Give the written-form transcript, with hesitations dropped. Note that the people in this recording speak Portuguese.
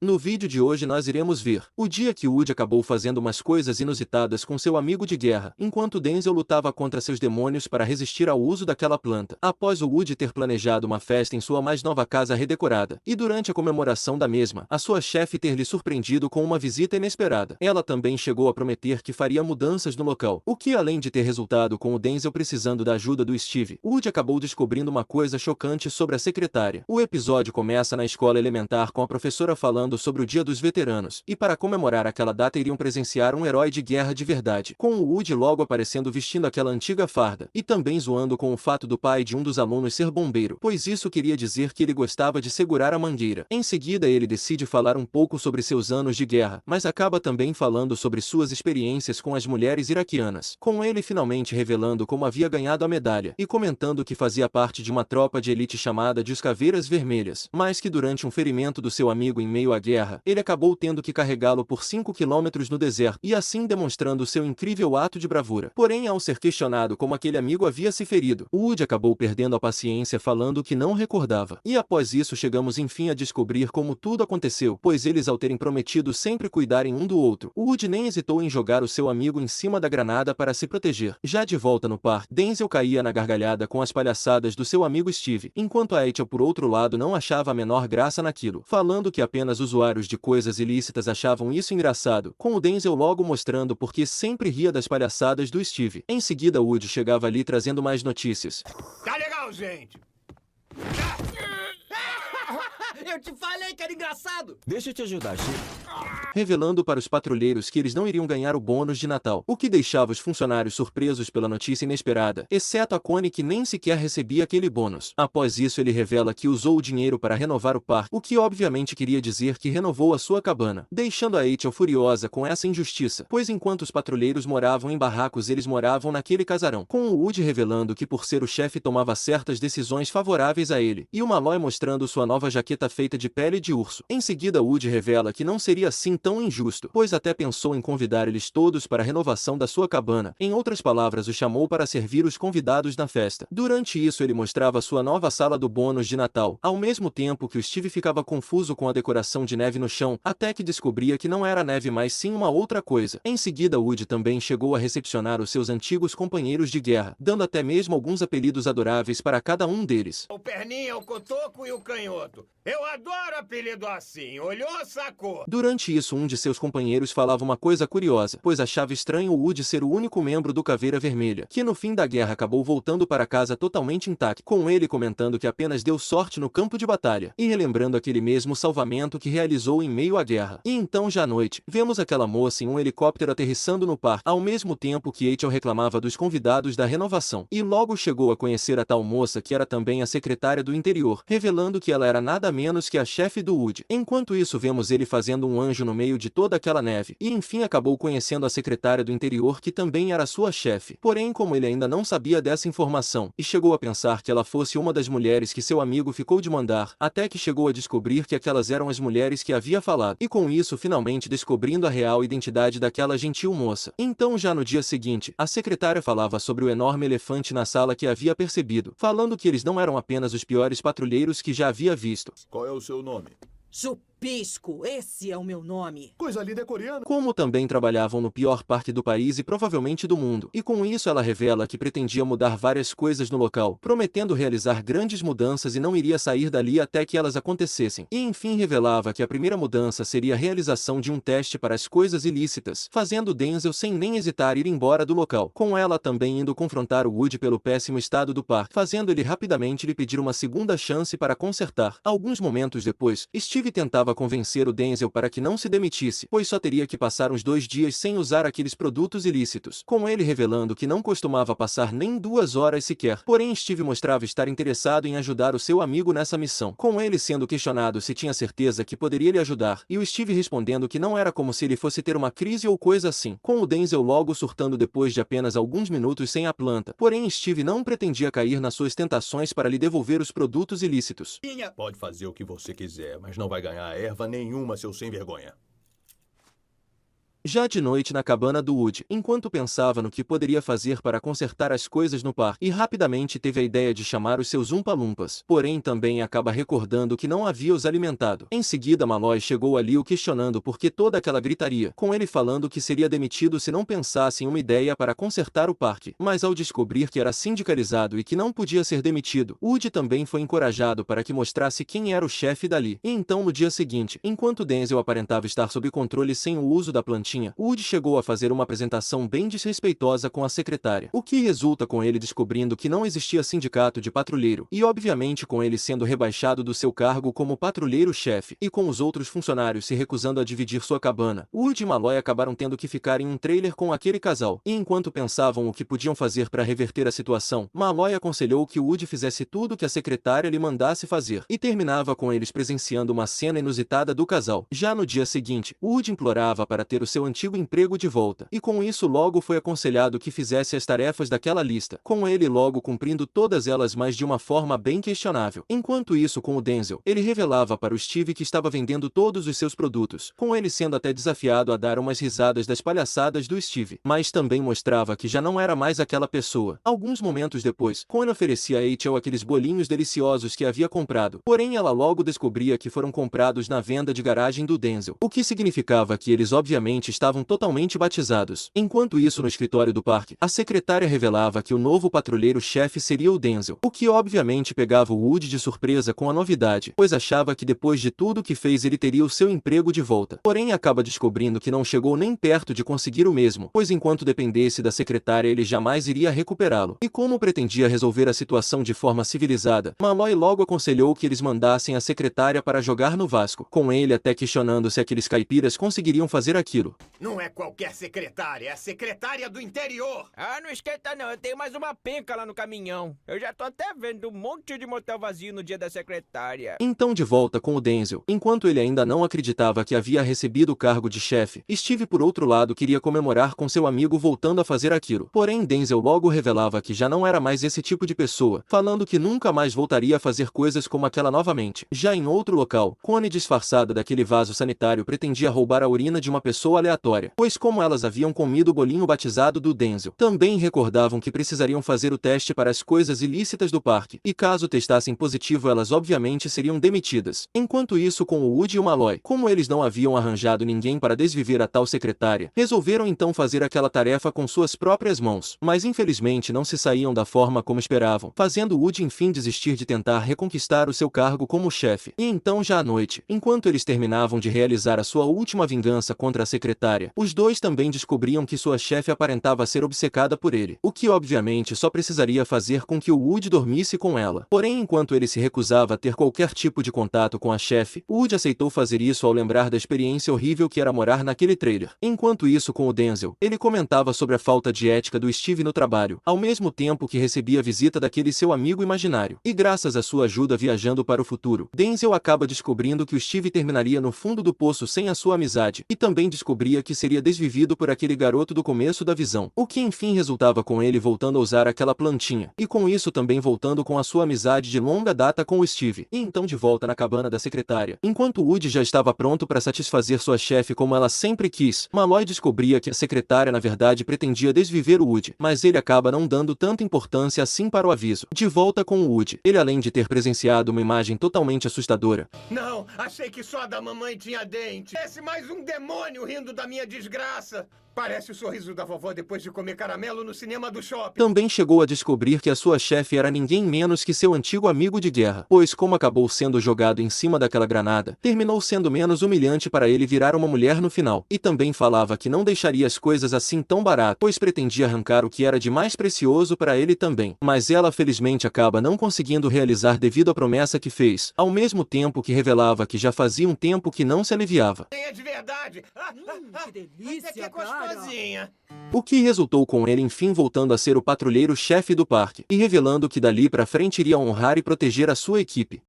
No vídeo de hoje nós iremos ver o dia que Woody acabou fazendo umas coisas inusitadas com seu amigo de guerra, enquanto Denzel lutava contra seus demônios para resistir ao uso daquela planta. Após o Woody ter planejado uma festa em sua mais nova casa redecorada, e durante a comemoração da mesma, a sua chefe ter lhe surpreendido com uma visita inesperada. Ela também chegou a prometer que faria mudanças no local, o que além de ter resultado com o Denzel precisando da ajuda do Steve, Woody acabou descobrindo uma coisa chocante sobre a secretária. O episódio começa na escola elementar com a professora falando sobre o Dia dos Veteranos, e para comemorar aquela data iriam presenciar um herói de guerra de verdade, com o Woody logo aparecendo vestindo aquela antiga farda, e também zoando com o fato do pai de um dos alunos ser bombeiro, pois isso queria dizer que ele gostava de segurar a mangueira. Em seguida ele decide falar um pouco sobre seus anos de guerra, mas acaba também falando sobre suas experiências com as mulheres iraquianas, com ele finalmente revelando como havia ganhado a medalha, e comentando que fazia parte de uma tropa de elite chamada de Os Caveiras Vermelhas, mas que durante um ferimento do seu amigo em meio à guerra, ele acabou tendo que carregá-lo por 5 quilômetros no deserto, e assim demonstrando seu incrível ato de bravura. Porém, ao ser questionado como aquele amigo havia se ferido, Woody acabou perdendo a paciência falando que não recordava. E após isso chegamos enfim a descobrir como tudo aconteceu, pois eles ao terem prometido sempre cuidarem um do outro, Woody nem hesitou em jogar o seu amigo em cima da granada para se proteger. Já de volta no parque, Denzel caía na gargalhada com as palhaçadas do seu amigo Steve, enquanto a Rachel por outro lado não achava a menor graça naquilo, falando que apenas usuários de coisas ilícitas achavam isso engraçado, com o Denzel logo mostrando porque sempre ria das palhaçadas do Steve. Em seguida Woody chegava ali trazendo mais notícias. Tá legal, gente. Eu te falei que era engraçado. Deixa eu te ajudar, Chico. Revelando para os patrulheiros que eles não iriam ganhar o bônus de Natal, o que deixava os funcionários surpresos pela notícia inesperada, exceto a Connie que nem sequer recebia aquele bônus. Após isso ele revela que usou o dinheiro para renovar o parque, o que obviamente queria dizer que renovou a sua cabana, deixando a Rachel furiosa com essa injustiça, pois enquanto os patrulheiros moravam em barracos eles moravam naquele casarão, com o Woody revelando que por ser o chefe tomava certas decisões favoráveis a ele, e o Malloy mostrando sua nova jaqueta feita de pele de urso. Em seguida Woody revela que não seria assim tão injusto, pois até pensou em convidar eles todos para a renovação da sua cabana. Em outras palavras, o chamou para servir os convidados na festa. Durante isso ele mostrava sua nova sala do bônus de Natal, ao mesmo tempo que o Steve ficava confuso com a decoração de neve no chão, até que descobria que não era neve mas sim uma outra coisa. Em seguida Woody também chegou a recepcionar os seus antigos companheiros de guerra, dando até mesmo alguns apelidos adoráveis para cada um deles. O perninha, o cotoco e o canhoto. Eu adoro apelido assim. Olhou, sacou. Durante isso um de seus companheiros falava uma coisa curiosa, pois achava estranho o Woody ser o único membro do Caveira Vermelha, que no fim da guerra acabou voltando para casa totalmente intacto, com ele comentando que apenas deu sorte no campo de batalha, e relembrando aquele mesmo salvamento que realizou em meio à guerra. E então já à noite, vemos aquela moça em um helicóptero aterrissando no parque, ao mesmo tempo que Rachel reclamava dos convidados da renovação, e logo chegou a conhecer a tal moça que era também a secretária do interior, revelando que ela era nada menos que a chefe do Woody. Enquanto isso vemos ele fazendo um anjo no meio de toda aquela neve, e enfim acabou conhecendo a secretária do interior que também era sua chefe. Porém, como ele ainda não sabia dessa informação, e chegou a pensar que ela fosse uma das mulheres que seu amigo ficou de mandar, até que chegou a descobrir que aquelas eram as mulheres que havia falado, e com isso finalmente descobrindo a real identidade daquela gentil moça. Então já no dia seguinte, a secretária falava sobre o enorme elefante na sala que havia percebido, falando que eles não eram apenas os piores patrulheiros que já havia visto. Qual é o seu nome? Chupisco, esse é o meu nome. Coisa linda, é coreano. Como também trabalhavam no pior parque do país e provavelmente do mundo. E com isso ela revela que pretendia mudar várias coisas no local, prometendo realizar grandes mudanças e não iria sair dali até que elas acontecessem. E enfim revelava que a primeira mudança seria a realização de um teste para as coisas ilícitas, fazendo Denzel sem nem hesitar ir embora do local, com ela também indo confrontar o Woody pelo péssimo estado do parque, fazendo ele rapidamente lhe pedir uma segunda chance para consertar. Alguns momentos depois, Steve tentava convencer o Denzel para que não se demitisse, pois só teria que passar uns 2 dias sem usar aqueles produtos ilícitos, com ele revelando que não costumava passar nem 2 horas sequer. Porém Steve mostrava estar interessado em ajudar o seu amigo nessa missão, com ele sendo questionado se tinha certeza que poderia lhe ajudar, e o Steve respondendo que não era como se ele fosse ter uma crise ou coisa assim, com o Denzel logo surtando depois de apenas alguns minutos sem a planta. Porém Steve não pretendia cair nas suas tentações para lhe devolver os produtos ilícitos. Pode fazer o que você quiser, mas não vai ganhar erva nenhuma, seu sem vergonha. Já de noite na cabana do Woody, enquanto pensava no que poderia fazer para consertar as coisas no parque, e rapidamente teve a ideia de chamar os seus Umpa-Lumpas, porém também acaba recordando que não havia os alimentado. Em seguida Malloy chegou ali o questionando por que toda aquela gritaria, com ele falando que seria demitido se não pensasse em uma ideia para consertar o parque. Mas ao descobrir que era sindicalizado e que não podia ser demitido, Woody também foi encorajado para que mostrasse quem era o chefe dali. E então no dia seguinte, enquanto Denzel aparentava estar sob controle sem o uso da plantinha, Woody chegou a fazer uma apresentação bem desrespeitosa com a secretária, o que resulta com ele descobrindo que não existia sindicato de patrulheiro, e obviamente com ele sendo rebaixado do seu cargo como patrulheiro-chefe, e com os outros funcionários se recusando a dividir sua cabana. Woody e Malloy acabaram tendo que ficar em um trailer com aquele casal, e enquanto pensavam o que podiam fazer para reverter a situação, Malloy aconselhou que Woody fizesse tudo que a secretária lhe mandasse fazer, e terminava com eles presenciando uma cena inusitada do casal. Já no dia seguinte, Woody implorava para ter o seu antigo emprego de volta, e com isso logo foi aconselhado que fizesse as tarefas daquela lista, com ele logo cumprindo todas elas, mas de uma forma bem questionável. Enquanto isso, com o Denzel, ele revelava para o Steve que estava vendendo todos os seus produtos, com ele sendo até desafiado a dar umas risadas das palhaçadas do Steve, mas também mostrava que já não era mais aquela pessoa. Alguns momentos depois, Connie oferecia a Rachel aqueles bolinhos deliciosos que havia comprado, porém ela logo descobria que foram comprados na venda de garagem do Denzel, o que significava que eles obviamente estavam totalmente batizados. Enquanto isso, no escritório do parque, a secretária revelava que o novo patrulheiro-chefe seria o Denzel, o que obviamente pegava o Woody de surpresa com a novidade, pois achava que depois de tudo que fez ele teria o seu emprego de volta. Porém acaba descobrindo que não chegou nem perto de conseguir o mesmo, pois enquanto dependesse da secretária ele jamais iria recuperá-lo. E como pretendia resolver a situação de forma civilizada, Malloy logo aconselhou que eles mandassem a secretária para jogar no Vasco, com ele até questionando se aqueles caipiras conseguiriam fazer aquilo. Não é qualquer secretária, é a secretária do interior. Ah, não esquenta não, eu tenho mais uma penca lá no caminhão. Eu já tô até vendo um monte de motel vazio no dia da secretária. Então de volta com o Denzel, enquanto ele ainda não acreditava que havia recebido o cargo de chefe, Steve por outro lado queria comemorar com seu amigo voltando a fazer aquilo. Porém Denzel logo revelava que já não era mais esse tipo de pessoa, falando que nunca mais voltaria a fazer coisas como aquela novamente. Já em outro local, Connie disfarçada daquele vaso sanitário pretendia roubar a urina de uma pessoa aleatória, pois como elas haviam comido o bolinho batizado do Denzel, também recordavam que precisariam fazer o teste para as coisas ilícitas do parque, e caso testassem positivo elas obviamente seriam demitidas. Enquanto isso, com o Woody e o Malloy, como eles não haviam arranjado ninguém para desviver a tal secretária, resolveram então fazer aquela tarefa com suas próprias mãos, mas infelizmente não se saíam da forma como esperavam, fazendo Woody enfim desistir de tentar reconquistar o seu cargo como chefe. E então já à noite, enquanto eles terminavam de realizar a sua última vingança contra a secretária, os dois também descobriam que sua chefe aparentava ser obcecada por ele, o que obviamente só precisaria fazer com que o Woody dormisse com ela. Porém, enquanto ele se recusava a ter qualquer tipo de contato com a chefe, Woody aceitou fazer isso ao lembrar da experiência horrível que era morar naquele trailer. Enquanto isso, com o Denzel, ele comentava sobre a falta de ética do Steve no trabalho, ao mesmo tempo que recebia a visita daquele seu amigo imaginário. E graças à sua ajuda viajando para o futuro, Denzel acaba descobrindo que o Steve terminaria no fundo do poço sem a sua amizade, e também descobria que seria desvivido por aquele garoto do começo da visão, o que enfim resultava com ele voltando a usar aquela plantinha, e com isso também voltando com a sua amizade de longa data com o Steve. E então de volta na cabana da secretária, enquanto Woody já estava pronto para satisfazer sua chefe como ela sempre quis, Malloy descobria que a secretária na verdade pretendia desviver o Woody, mas ele acaba não dando tanta importância assim para o aviso. De volta com o Woody, ele além de ter presenciado uma imagem totalmente assustadora. Não, achei que só a da mamãe tinha dente. Esse mais um demônio rindo da minha desgraça. Parece o sorriso da vovó depois de comer caramelo no cinema do shopping. Também chegou a descobrir que a sua chefe era ninguém menos que seu antigo amigo de guerra, pois como acabou sendo jogado em cima daquela granada, terminou sendo menos humilhante para ele virar uma mulher no final. E também falava que não deixaria as coisas assim tão barato, pois pretendia arrancar o que era de mais precioso para ele também. Mas ela felizmente acaba não conseguindo realizar devido à promessa que fez, ao mesmo tempo que revelava que já fazia um tempo que não se aliviava. É de verdade. Que delícia, Até que é cara. gostosinha. O que resultou com ele enfim voltando a ser o patrulheiro-chefe do parque, e revelando que dali pra frente iria honrar e proteger a sua equipe.